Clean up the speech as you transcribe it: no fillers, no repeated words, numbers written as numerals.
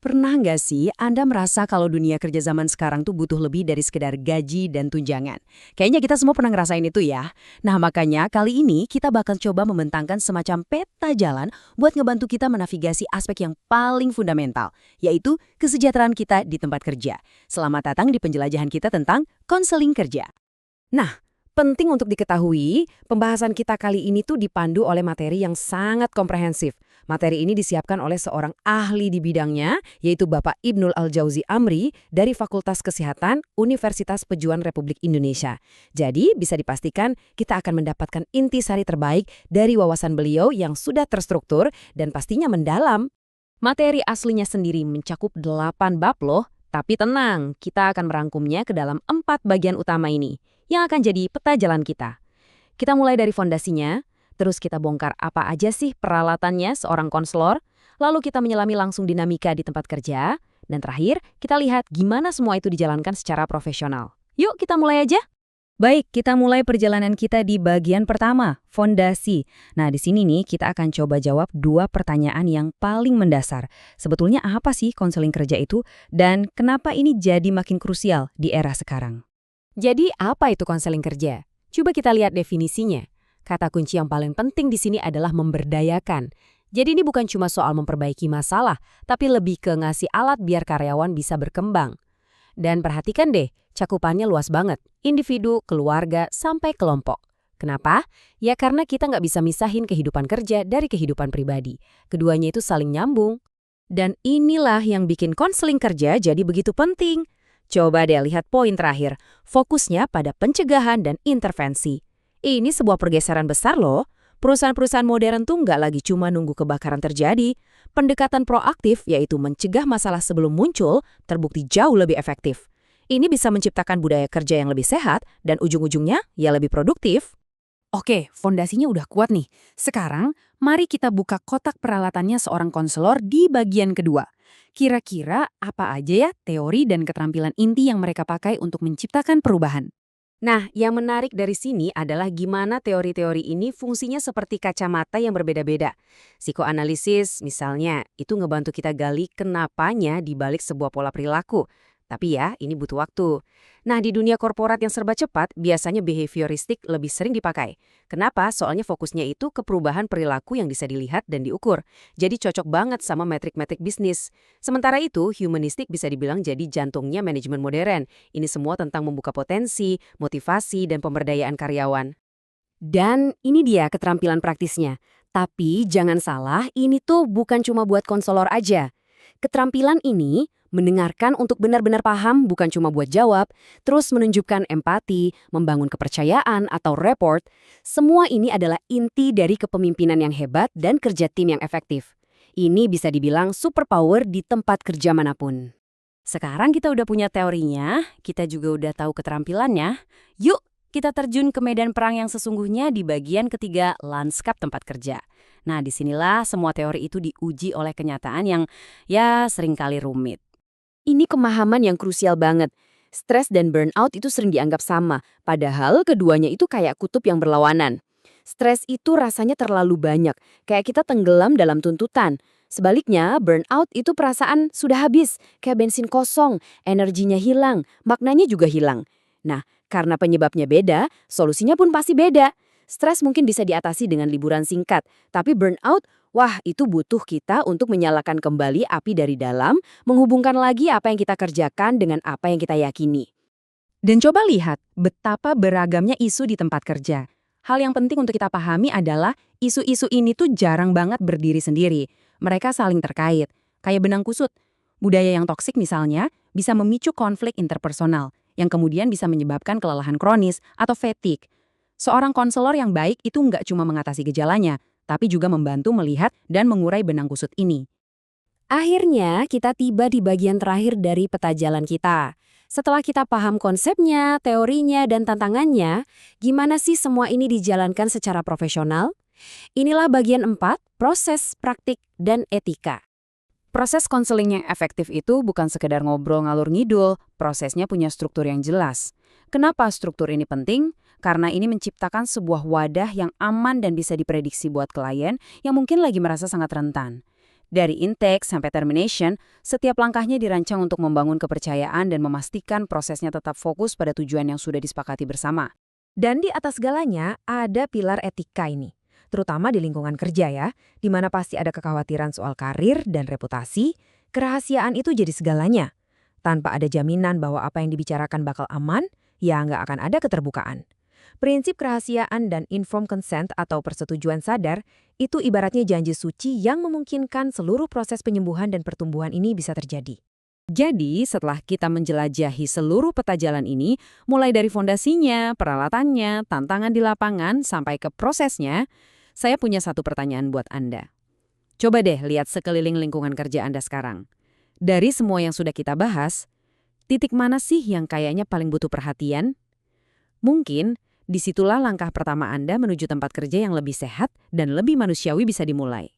Pernah nggak sih Anda merasa kalau dunia kerja zaman sekarang tuh butuh lebih dari sekedar gaji dan tunjangan? Kayaknya kita semua pernah ngerasain itu ya. Nah makanya kali ini kita bakal coba membentangkan semacam peta jalan buat ngebantu kita menavigasi aspek yang paling fundamental, yaitu kesejahteraan kita di tempat kerja. Selamat datang di penjelajahan kita tentang konseling kerja. Nah, penting untuk diketahui, pembahasan kita kali ini tuh dipandu oleh materi yang sangat komprehensif. Materi ini disiapkan oleh seorang ahli di bidangnya, yaitu Bapak Ibnul Al-Jauzi Amri dari Fakultas Kesehatan Universitas Pejuang Republik Indonesia. Jadi, bisa dipastikan kita akan mendapatkan intisari terbaik dari wawasan beliau yang sudah terstruktur dan pastinya mendalam. Materi aslinya sendiri mencakup 8 bab loh, tapi tenang, kita akan merangkumnya ke dalam 4 bagian utama ini yang akan jadi peta jalan kita. Kita mulai dari fondasinya, terus kita bongkar apa aja sih peralatannya seorang konselor, lalu kita menyelami langsung dinamika di tempat kerja, dan terakhir kita lihat gimana semua itu dijalankan secara profesional. Yuk kita mulai aja. Baik, kita mulai perjalanan kita di bagian pertama, fondasi. Nah, di sini nih kita akan coba jawab 2 pertanyaan yang paling mendasar. Sebetulnya apa sih konseling kerja itu, dan kenapa ini jadi makin krusial di era sekarang? Jadi apa itu konseling kerja? Coba kita lihat definisinya. Kata kunci yang paling penting di sini adalah memberdayakan. Jadi ini bukan cuma soal memperbaiki masalah, tapi lebih ke ngasih alat biar karyawan bisa berkembang. Dan perhatikan deh, cakupannya luas banget. Individu, keluarga, sampai kelompok. Kenapa? Ya karena kita nggak bisa misahin kehidupan kerja dari kehidupan pribadi. Keduanya itu saling nyambung. Dan inilah yang bikin konseling kerja jadi begitu penting. Coba deh lihat poin terakhir, fokusnya pada pencegahan dan intervensi. Ini sebuah pergeseran besar loh. Perusahaan-perusahaan modern tuh nggak lagi cuma nunggu kebakaran terjadi. Pendekatan proaktif, yaitu mencegah masalah sebelum muncul, terbukti jauh lebih efektif. Ini bisa menciptakan budaya kerja yang lebih sehat dan ujung-ujungnya ya lebih produktif. Oke, fondasinya udah kuat nih. Sekarang, mari kita buka kotak peralatannya seorang konselor di bagian kedua. Kira-kira apa aja ya teori dan keterampilan inti yang mereka pakai untuk menciptakan perubahan? Nah, yang menarik dari sini adalah gimana teori-teori ini fungsinya seperti kacamata yang berbeda-beda. Psikoanalisis, misalnya, itu ngebantu kita gali kenapanya di balik sebuah pola perilaku. Tapi ya, ini butuh waktu. Nah, di dunia korporat yang serba cepat, biasanya behavioristik lebih sering dipakai. Kenapa? Soalnya fokusnya itu ke perubahan perilaku yang bisa dilihat dan diukur. Jadi cocok banget sama metrik-metrik bisnis. Sementara itu, humanistik bisa dibilang jadi jantungnya manajemen modern. Ini semua tentang membuka potensi, motivasi, dan pemberdayaan karyawan. Dan ini dia keterampilan praktisnya. Tapi jangan salah, ini tuh bukan cuma buat konselor aja. Keterampilan ini mendengarkan untuk benar-benar paham bukan cuma buat jawab, terus menunjukkan empati, membangun kepercayaan atau rapport, semua ini adalah inti dari kepemimpinan yang hebat dan kerja tim yang efektif. Ini bisa dibilang superpower di tempat kerja manapun. Sekarang kita udah punya teorinya, kita juga udah tahu keterampilannya. Yuk, kita terjun ke medan perang yang sesungguhnya di bagian ketiga, lanskap tempat kerja. Nah, disinilah semua teori itu diuji oleh kenyataan yang ya seringkali rumit. Ini pemahaman yang krusial banget. Stres dan burnout itu sering dianggap sama, padahal keduanya itu kayak kutub yang berlawanan. Stres itu rasanya terlalu banyak, kayak kita tenggelam dalam tuntutan. Sebaliknya, burnout itu perasaan sudah habis, kayak bensin kosong, energinya hilang, maknanya juga hilang. Nah, karena penyebabnya beda, solusinya pun pasti beda. Stres mungkin bisa diatasi dengan liburan singkat, tapi burnout, wah itu butuh kita untuk menyalakan kembali api dari dalam, menghubungkan lagi apa yang kita kerjakan dengan apa yang kita yakini. Dan coba lihat betapa beragamnya isu di tempat kerja. Hal yang penting untuk kita pahami adalah isu-isu ini tuh jarang banget berdiri sendiri. Mereka saling terkait, kayak benang kusut. Budaya yang toksik misalnya bisa memicu konflik interpersonal, yang kemudian bisa menyebabkan kelelahan kronis atau fatigue. Seorang konselor yang baik itu nggak cuma mengatasi gejalanya, tapi juga membantu melihat dan mengurai benang kusut ini. Akhirnya, kita tiba di bagian terakhir dari peta jalan kita. Setelah kita paham konsepnya, teorinya, dan tantangannya, gimana sih semua ini dijalankan secara profesional? Inilah bagian 4, proses, praktik, dan etika. Proses konseling yang efektif itu bukan sekedar ngobrol ngalur ngidul, prosesnya punya struktur yang jelas. Kenapa struktur ini penting? Karena ini menciptakan sebuah wadah yang aman dan bisa diprediksi buat klien yang mungkin lagi merasa sangat rentan. Dari intake sampai termination, setiap langkahnya dirancang untuk membangun kepercayaan dan memastikan prosesnya tetap fokus pada tujuan yang sudah disepakati bersama. Dan di atas segalanya ada pilar etika ini, terutama di lingkungan kerja ya, di mana pasti ada kekhawatiran soal karir dan reputasi, kerahasiaan itu jadi segalanya. Tanpa ada jaminan bahwa apa yang dibicarakan bakal aman, ya nggak akan ada keterbukaan. Prinsip kerahasiaan dan informed consent atau persetujuan sadar itu ibaratnya janji suci yang memungkinkan seluruh proses penyembuhan dan pertumbuhan ini bisa terjadi. Jadi, setelah kita menjelajahi seluruh peta jalan ini, mulai dari fondasinya, peralatannya, tantangan di lapangan, sampai ke prosesnya, saya punya satu pertanyaan buat Anda. Coba deh lihat sekeliling lingkungan kerja Anda sekarang. Dari semua yang sudah kita bahas, titik mana sih yang kayaknya paling butuh perhatian? Mungkin, disitulah langkah pertama Anda menuju tempat kerja yang lebih sehat dan lebih manusiawi bisa dimulai.